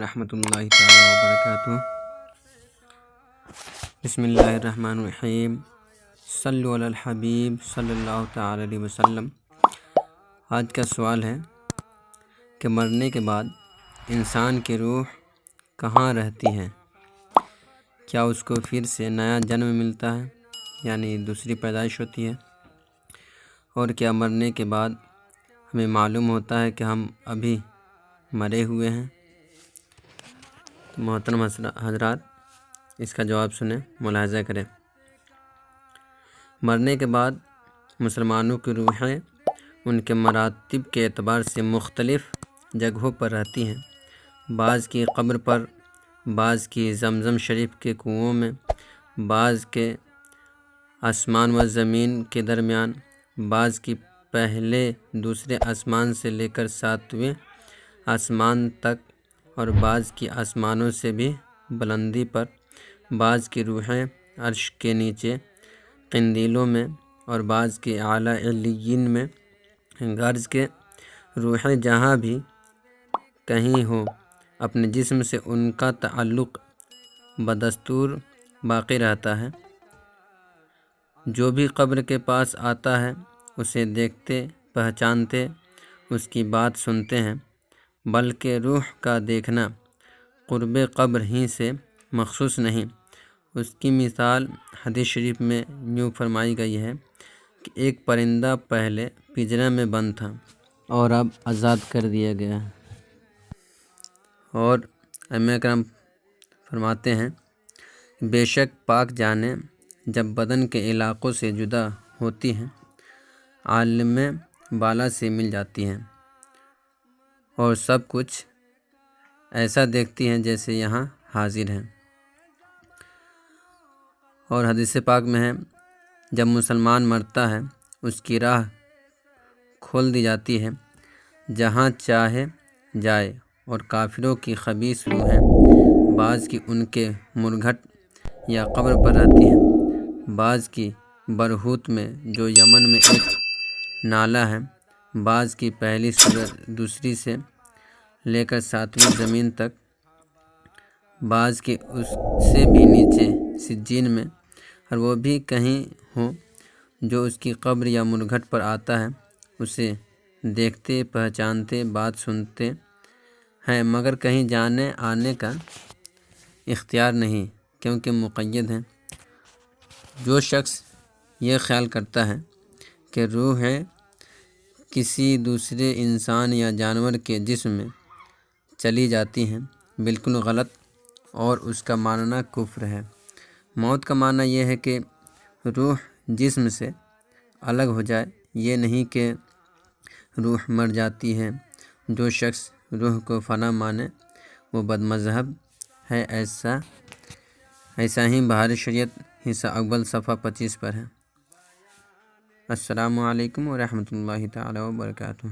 رحمۃ اللہ تعالیٰ وبرکاتہ۔ بسم اللہ الرحمن الرحیم۔ صلو علی الحبیب صلی اللہ تعالیٰ علیہ وسلم۔ آج کا سوال ہے کہ مرنے کے بعد انسان کی روح کہاں رہتی ہے؟ کیا اس کو پھر سے نیا جنم ملتا ہے، یعنی دوسری پیدائش ہوتی ہے؟ اور کیا مرنے کے بعد ہمیں معلوم ہوتا ہے کہ ہم ابھی مرے ہوئے ہیں؟ محترم حضرات، اس کا جواب سنیں، ملاحظہ کریں۔ مرنے کے بعد مسلمانوں کی روحیں ان کے مراتب کے اعتبار سے مختلف جگہوں پر رہتی ہیں۔ بعض کی قبر پر، بعض کی زمزم شریف کے کنووں میں، بعض کے آسمان و زمین کے درمیان، بعض کی پہلے دوسرے آسمان سے لے کر 7ویں آسمان تک، اور بعض کی آسمانوں سے بھی بلندی پر، بعض کی روحیں عرش کے نیچے قندیلوں میں، اور بعض کی اعلیٰ علیین میں۔ غرض کے روحیں جہاں بھی کہیں ہوں، اپنے جسم سے ان کا تعلق بدستور باقی رہتا ہے۔ جو بھی قبر کے پاس آتا ہے اسے دیکھتے، پہچانتے، اس کی بات سنتے ہیں، بلکہ روح کا دیکھنا قرب قبر ہی سے مخصوص نہیں۔ اس کی مثال حدیث شریف میں یوں فرمائی گئی ہے کہ ایک پرندہ پہلے پنجرے میں بند تھا اور اب آزاد کر دیا گیا ہے۔ اور ائمہ کرام فرماتے ہیں، بے شک پاک جانیں جب بدن کے علاقوں سے جدا ہوتی ہیں، عالم بالا سے مل جاتی ہیں، اور سب کچھ ایسا دیکھتی ہیں جیسے یہاں حاضر ہیں۔ اور حدیث پاک میں ہے، جب مسلمان مرتا ہے اس کی راہ کھول دی جاتی ہے جہاں چاہے جائے، اور کافروں کی خبیث روحیں بعض کی ان کے مرگھٹ یا قبر پر رہتی ہیں، بعض کی برہوت میں جو یمن میں ایک نالہ ہے، بعض کی پہلی دوسری سے لے کر 7ویں زمین تک، بعض کی اس سے بھی نیچے سجین میں، اور وہ بھی کہیں ہوں۔ جو اس کی قبر یا مرگھٹ پر آتا ہے اسے دیکھتے، پہچانتے، بات سنتے ہیں، مگر کہیں جانے آنے کا اختیار نہیں، کیونکہ مقید ہیں۔ جو شخص یہ خیال کرتا ہے کہ روحیں کسی دوسرے انسان یا جانور کے جسم میں چلی جاتی ہیں، بالکل غلط، اور اس کا ماننا کفر ہے۔ موت کا معنی یہ ہے کہ روح جسم سے الگ ہو جائے، یہ نہیں کہ روح مر جاتی ہے۔ جو شخص روح کو فنا مانے وہ بد مذہب ہے۔ ایسا ہی بہار شریعت حصہ اول صفحہ 25 پر ہے۔ السلام علیکم ورحمۃ اللہ تعالیٰ وبرکاتہ۔